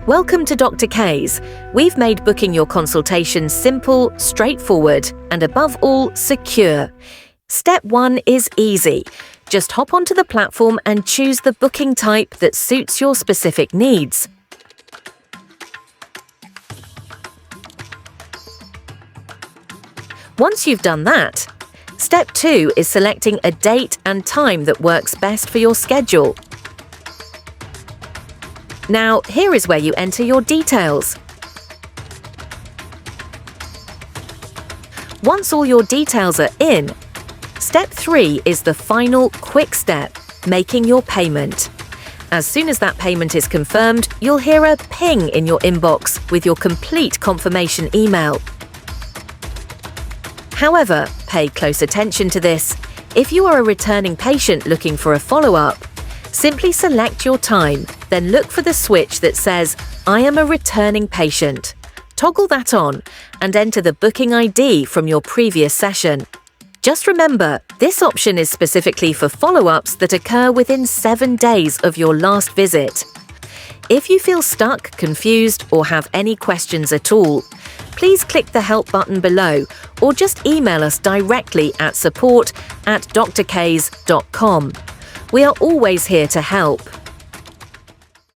Welcome to Dr. K's. We've made booking your consultation simple, straightforward, and above all, secure. Step 1 is easy. Just hop onto the platform and choose the booking type that suits your specific needs. Once you've done that, Step 2 is selecting a date and time that works best for your schedule. Now, here is where you enter your details. Once all your details are in, Step 3 is the final quick step, making your payment. As soon as that payment is confirmed, you'll hear a ping in your inbox with your complete confirmation email. However, pay close attention to this. If you are a returning patient looking for a follow-up, simply select your time, then look for the switch that says, "I am a returning patient." Toggle that on and enter the booking ID from your previous session. Just remember, this option is specifically for follow-ups that occur within 7 days of your last visit. If you feel stuck, confused, or have any questions at all, please click the help button below or just email us directly at support@drks.com. We are always here to help.